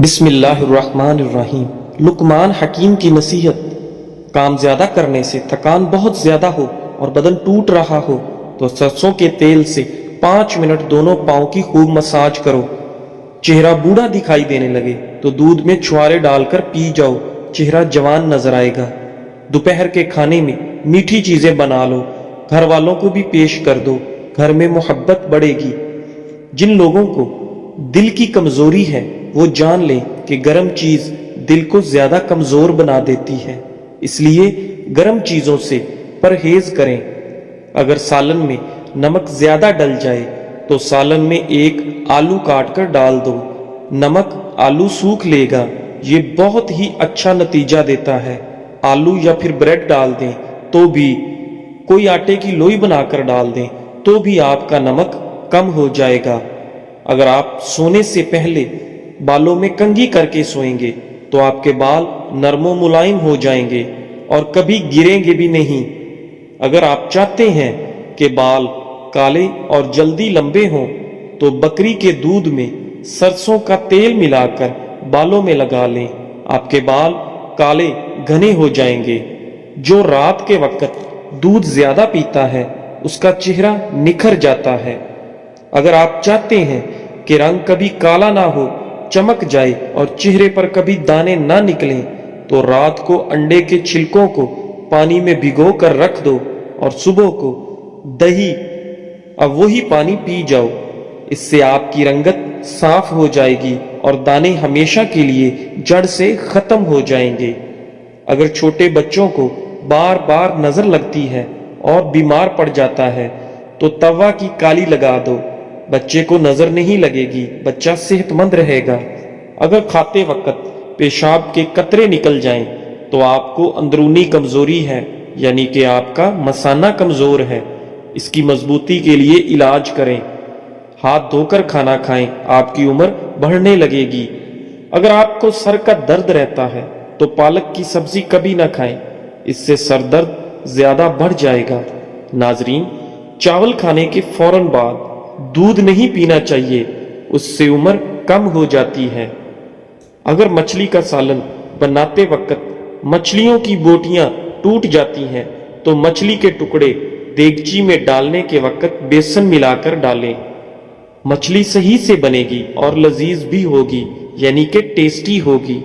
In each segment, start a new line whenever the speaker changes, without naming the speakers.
بسم اللہ الرحمن الرحیم۔ لقمان حکیم کی نصیحت۔ کام زیادہ کرنے سے تھکان بہت زیادہ ہو اور بدن ٹوٹ رہا ہو تو سرسوں کے تیل سے 5 منٹ دونوں پاؤں کی خوب مساج کرو۔ چہرہ بوڑھا دکھائی دینے لگے تو دودھ میں چھوارے ڈال کر پی جاؤ، چہرہ جوان نظر آئے گا۔ دوپہر کے کھانے میں میٹھی چیزیں بنا لو، گھر والوں کو بھی پیش کر دو، گھر میں محبت بڑھے گی۔ جن لوگوں کو دل کی کمزوری ہے وہ جان لیں کہ گرم چیز دل کو زیادہ کمزور بنا دیتی ہے، اس لیے گرم چیزوں سے پرہیز کریں۔ اگر سالن میں نمک زیادہ ڈل جائے تو سالن میں ایک آلو کاٹ کر ڈال دو، نمک آلو سوکھ لے گا، یہ بہت ہی اچھا نتیجہ دیتا ہے۔ آلو یا پھر بریڈ ڈال دیں تو بھی، کوئی آٹے کی لوئی بنا کر ڈال دیں تو بھی آپ کا نمک کم ہو جائے گا۔ اگر آپ سونے سے پہلے بالوں میں کنگھی کر کے سوئیں گے تو آپ کے بال نرم و ملائم ہو جائیں گے اور کبھی گریں گے بھی نہیں۔ اگر آپ چاہتے ہیں کہ بال کالے اور جلدی لمبے ہوں تو بکری کے دودھ میں سرسوں کا تیل ملا کر بالوں میں لگا لیں، آپ کے بال کالے گھنے ہو جائیں گے۔ جو رات کے وقت دودھ زیادہ پیتا ہے اس کا چہرہ نکھر جاتا ہے۔ اگر آپ چاہتے ہیں کہ رنگ کبھی کالا نہ ہو، چمک جائے اور چہرے پر کبھی دانے نہ نکلیں تو رات کو انڈے کے چھلکوں کو پانی میں بھگو کر رکھ دو اور صبح کو دہی اب وہی پانی پی جاؤ۔ اس سے آپ کی رنگت صاف ہو جائے گی اور دانے ہمیشہ کے لیے جڑ سے ختم ہو جائیں گے۔ اگر چھوٹے بچوں کو بار بار نظر لگتی ہے اور بیمار پڑ جاتا ہے تو توا کی کالی لگا دو، بچے کو نظر نہیں لگے گی، بچہ صحت مند رہے گا۔ اگر کھاتے وقت پیشاب کے قطرے نکل جائیں تو آپ کو اندرونی کمزوری ہے، یعنی کہ آپ کا مثانہ کمزور ہے۔ اس کی مضبوطی کے لیے علاج کریں۔ ہاتھ دھو کر کھانا کھائیں، آپ کی عمر بڑھنے لگے گی۔ اگر آپ کو سر کا درد رہتا ہے تو پالک کی سبزی کبھی نہ کھائیں، اس سے سر درد زیادہ بڑھ جائے گا۔ ناظرین، چاول کھانے کے فوراً بعد دودھ نہیں پینا چاہیے، اس سے عمر کم ہو جاتی ہے۔ اگر مچھلی کا سالن بناتے وقت مچھلیوں کی بوٹیاں ٹوٹ جاتی ہیں تو مچھلی کے ٹکڑے دیگچی میں ڈالنے کے وقت بیسن ملا کر ڈالیں، مچھلی صحیح سے بنے گی اور لذیذ بھی ہوگی، یعنی کہ ٹیسٹی ہوگی۔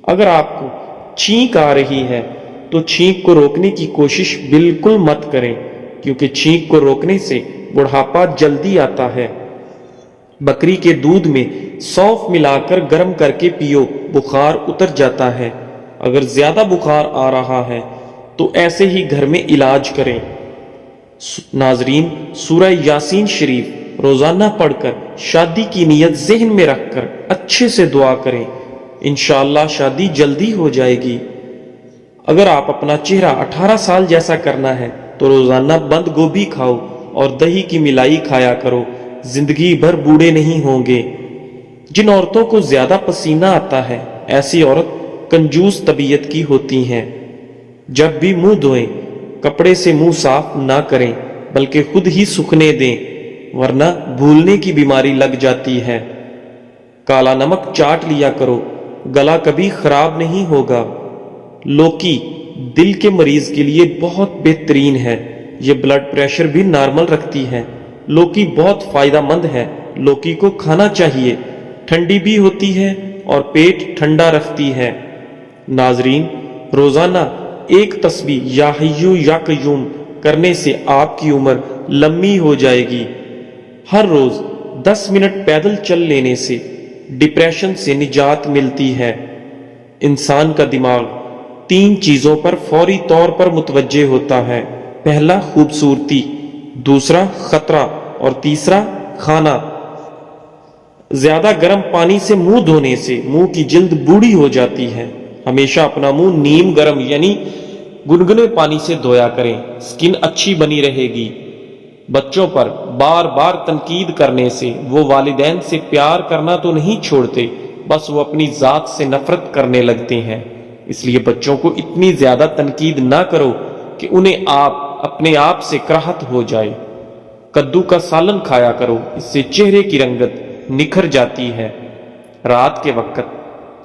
اگر آپ کو چھینک آ رہی ہے تو چھینک کو روکنے کی کوشش بالکل مت کریں، کیونکہ چھینک کو روکنے سے بڑھاپا جلدی آتا ہے۔ بکری کے دودھ میں سونف ملا کر گرم کر کے پیو، بخار اتر جاتا ہے۔ اگر زیادہ بخار آ رہا ہے تو ایسے ہی گھر میں علاج کریں۔ ناظرین، سورہ یاسین شریف روزانہ پڑھ کر شادی کی نیت ذہن میں رکھ کر اچھے سے دعا کریں، انشاءاللہ شادی جلدی ہو جائے گی۔ اگر آپ اپنا چہرہ 18 سال جیسا کرنا ہے تو روزانہ بند گوبھی کھاؤ اور دہی کی ملائی کھایا کرو، زندگی بھر بوڑھے نہیں ہوں گے۔ جن عورتوں کو زیادہ پسینہ آتا ہے ایسی عورت کنجوس طبیعت کی ہوتی ہیں۔ جب بھی منہ دھوئیں کپڑے سے منہ صاف نہ کریں بلکہ خود ہی سوکھنے دیں، ورنہ بھولنے کی بیماری لگ جاتی ہے۔ کالا نمک چاٹ لیا کرو، گلا کبھی خراب نہیں ہوگا۔ لوکی دل کے مریض کے لیے بہت بہترین ہے، یہ بلڈ پریشر بھی نارمل رکھتی ہے۔ لوکی بہت فائدہ مند ہے، لوکی کو کھانا چاہیے، ٹھنڈی بھی ہوتی ہے اور پیٹ ٹھنڈا رکھتی ہے۔ ناظرین، روزانہ ایک تسبیح یا حیو یا قیوم کرنے سے آپ کی عمر لمبی ہو جائے گی۔ ہر روز 10 منٹ پیدل چل لینے سے ڈپریشن سے نجات ملتی ہے۔ انسان کا دماغ 3 چیزوں پر فوری طور پر متوجہ ہوتا ہے، پہلا خوبصورتی، دوسرا خطرہ اور تیسرا کھانا۔ زیادہ گرم پانی سے منہ دھونے سے منہ کی جلد بوڑھی ہو جاتی ہے۔ ہمیشہ اپنا منہ نیم گرم یعنی گنگنے پانی سے دھویا کریں، سکن اچھی بنی رہے گی۔ بچوں پر بار بار تنقید کرنے سے وہ والدین سے پیار کرنا تو نہیں چھوڑتے، بس وہ اپنی ذات سے نفرت کرنے لگتے ہیں۔ اس لیے بچوں کو اتنی زیادہ تنقید نہ کرو کہ انہیں اپنے آپ سے کراہت ہو جائے۔ کدو کا سالن کھایا کرو، اس سے چہرے کی رنگت نکھر جاتی ہے۔ رات کے وقت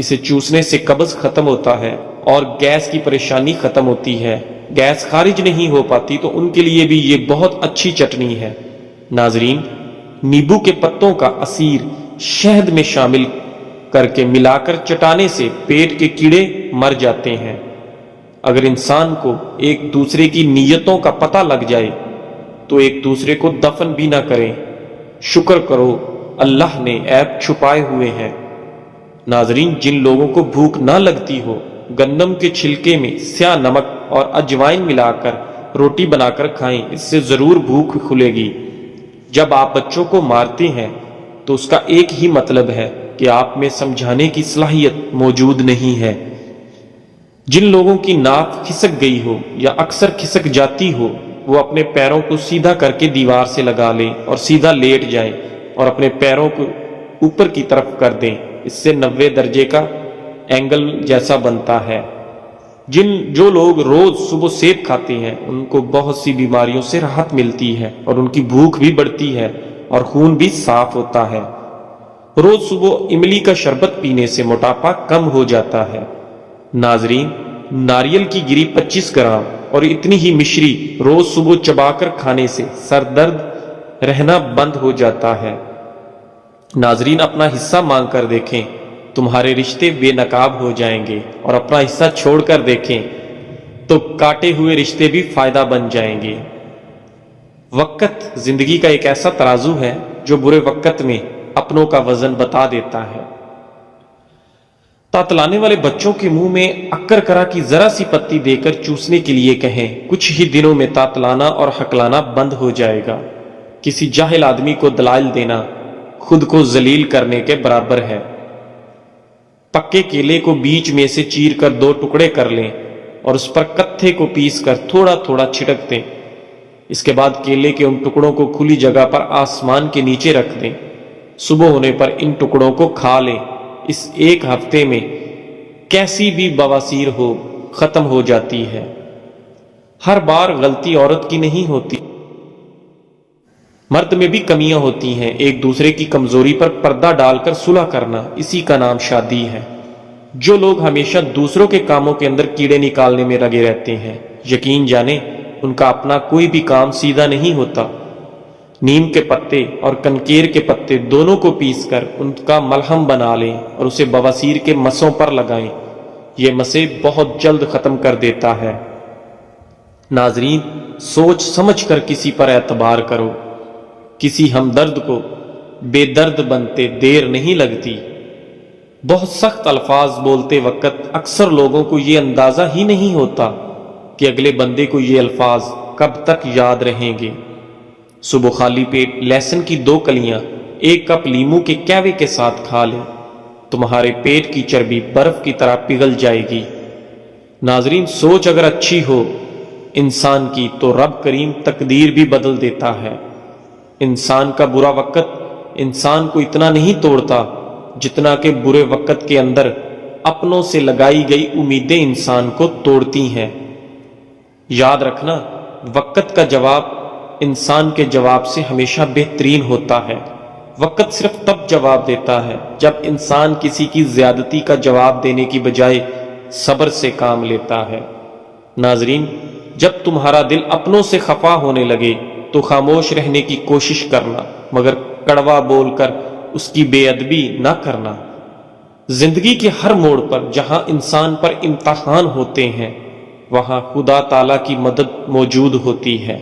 اسے چوسنے سے قبض ختم ہوتا ہے اور گیس کی پریشانی ختم ہوتی ہے۔ گیس خارج نہیں ہو پاتی تو ان کے لیے بھی یہ بہت اچھی چٹنی ہے۔ ناظرین، نیبو کے پتوں کا عصیر شہد میں شامل کر کے ملا کر چٹانے سے پیٹ کے کیڑے مر جاتے ہیں۔ اگر انسان کو ایک دوسرے کی نیتوں کا پتہ لگ جائے تو ایک دوسرے کو دفن بھی نہ کریں۔ شکر کرو اللہ نے عیب چھپائے ہوئے ہیں۔ ناظرین، جن لوگوں کو بھوک نہ لگتی ہو، گندم کے چھلکے میں سیاہ نمک اور اجوائن ملا کر روٹی بنا کر کھائیں، اس سے ضرور بھوک کھلے گی۔ جب آپ بچوں کو مارتے ہیں تو اس کا ایک ہی مطلب ہے کہ آپ میں سمجھانے کی صلاحیت موجود نہیں ہے۔ جن لوگوں کی ناک کھسک گئی ہو یا اکثر کھسک جاتی ہو، وہ اپنے پیروں کو سیدھا کر کے دیوار سے لگا لیں اور سیدھا لیٹ جائیں اور اپنے پیروں کو اوپر کی طرف کر دیں۔ اس سے 90 درجے کا اینگل جیسا بنتا ہے۔ جو لوگ روز صبح سیب کھاتے ہیں ان کو بہت سی بیماریوں سے راحت ملتی ہے اور ان کی بھوک بھی بڑھتی ہے اور خون بھی صاف ہوتا ہے۔ روز صبح املی کا شربت پینے سے موٹاپا کم ہو جاتا ہے۔ ناظرین، ناریل کی گری 25 گرام اور اتنی ہی مشری روز صبح چبا کر کھانے سے سر درد رہنا بند ہو جاتا ہے۔ ناظرین، اپنا حصہ مانگ کر دیکھیں، تمہارے رشتے بے نقاب ہو جائیں گے، اور اپنا حصہ چھوڑ کر دیکھیں تو کاٹے ہوئے رشتے بھی فائدہ بن جائیں گے۔ وقت زندگی کا ایک ایسا ترازو ہے جو برے وقت میں اپنوں کا وزن بتا دیتا ہے۔ تاتلانے والے بچوں کے منہ میں اکر کرا کی ذرا سی پتی دے کر چوسنے کے لیے کہیں، کچھ ہی دنوں میں تاتلانا اور ہکلانا بند ہو جائے گا۔ کسی جاہل آدمی کو دلائل دینا خود کو ذلیل کرنے کے برابر ہے۔ پکے کیلے کو بیچ میں سے چیر کر 2 ٹکڑے کر لیں اور اس پر کتھے کو پیس کر تھوڑا تھوڑا چھڑک دیں۔ اس کے بعد کیلے کے ان ٹکڑوں کو کھلی جگہ پر آسمان کے نیچے رکھ دیں۔ صبح ہونے پر ان ٹکڑوں کو کھا لیں۔ اس 1 ہفتے میں کیسی بھی بواسیر ہو ختم ہو جاتی ہے۔ ہر بار غلطی عورت کی نہیں ہوتی، مرد میں بھی کمیاں ہوتی ہیں۔ ایک دوسرے کی کمزوری پر پردہ ڈال کر صلح کرنا، اسی کا نام شادی ہے۔ جو لوگ ہمیشہ دوسروں کے کاموں کے اندر کیڑے نکالنے میں لگے رہتے ہیں، یقین جانیں ان کا اپنا کوئی بھی کام سیدھا نہیں ہوتا۔ نیم کے پتے اور کنکیر کے پتے دونوں کو پیس کر ان کا ملہم بنا لیں اور اسے بواسیر کے مسوں پر لگائیں۔ یہ مسے بہت جلد ختم کر دیتا ہے۔ ناظرین، سوچ سمجھ کر کسی پر اعتبار کرو۔ کسی ہمدرد کو بے درد بنتے دیر نہیں لگتی۔ بہت سخت الفاظ بولتے وقت اکثر لوگوں کو یہ اندازہ ہی نہیں ہوتا کہ اگلے بندے کو یہ الفاظ کب تک یاد رہیں گے۔ صبح خالی پیٹ لہسن کی 2 کلیاں 1 کپ لیمو کے کہوے کے ساتھ کھا لیں، تمہارے پیٹ کی چربی برف کی طرح پگھل جائے گی۔ ناظرین، سوچ اگر اچھی ہو انسان کی تو رب کریم تقدیر بھی بدل دیتا ہے۔ انسان کا برا وقت انسان کو اتنا نہیں توڑتا جتنا کہ برے وقت کے اندر اپنوں سے لگائی گئی امیدیں انسان کو توڑتی ہیں۔ یاد رکھنا، وقت کا جواب انسان کے جواب سے ہمیشہ بہترین ہوتا ہے۔ وقت صرف تب جواب دیتا ہے جب انسان کسی کی زیادتی کا جواب دینے کی بجائے صبر سے کام لیتا ہے۔ ناظرین، جب تمہارا دل اپنوں سے خفا ہونے لگے تو خاموش رہنے کی کوشش کرنا، مگر کڑوا بول کر اس کی بے ادبی نہ کرنا۔ زندگی کے ہر موڑ پر جہاں انسان پر امتحان ہوتے ہیں وہاں خدا تعالیٰ کی مدد موجود ہوتی ہے۔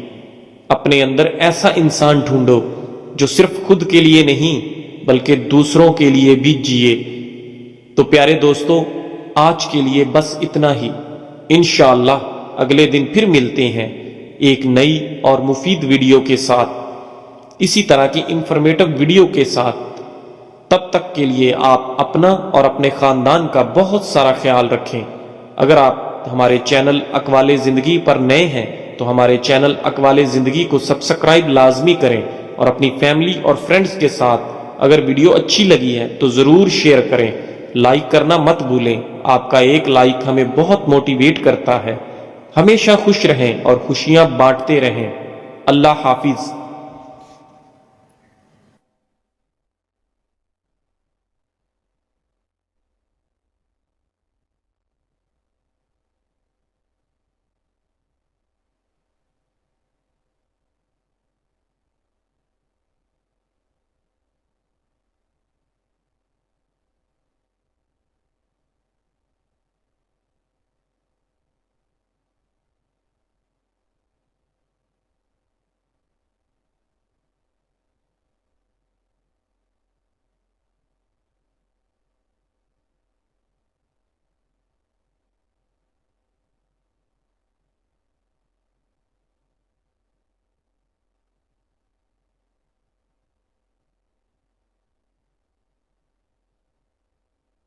اپنے اندر ایسا انسان ڈھونڈو جو صرف خود کے لیے نہیں بلکہ دوسروں کے لیے بھی جیے۔ تو پیارے دوستو، آج کے لیے بس اتنا ہی۔ انشاءاللہ اگلے دن پھر ملتے ہیں ایک نئی اور مفید ویڈیو کے ساتھ، اسی طرح کی انفارمیٹو ویڈیو کے ساتھ۔ تب تک کے لیے آپ اپنا اور اپنے خاندان کا بہت سارا خیال رکھیں۔ اگر آپ ہمارے چینل اقوال زندگی پر نئے ہیں تو ہمارے چینل اقوال زندگی کو سبسکرائب لازمی کریں اور اپنی فیملی اور فرینڈز کے ساتھ اگر ویڈیو اچھی لگی ہے تو ضرور شیئر کریں۔ لائک کرنا مت بھولیں، آپ کا ایک لائک ہمیں بہت موٹیویٹ کرتا ہے۔ ہمیشہ خوش رہیں اور خوشیاں بانٹتے رہیں۔ اللہ حافظ۔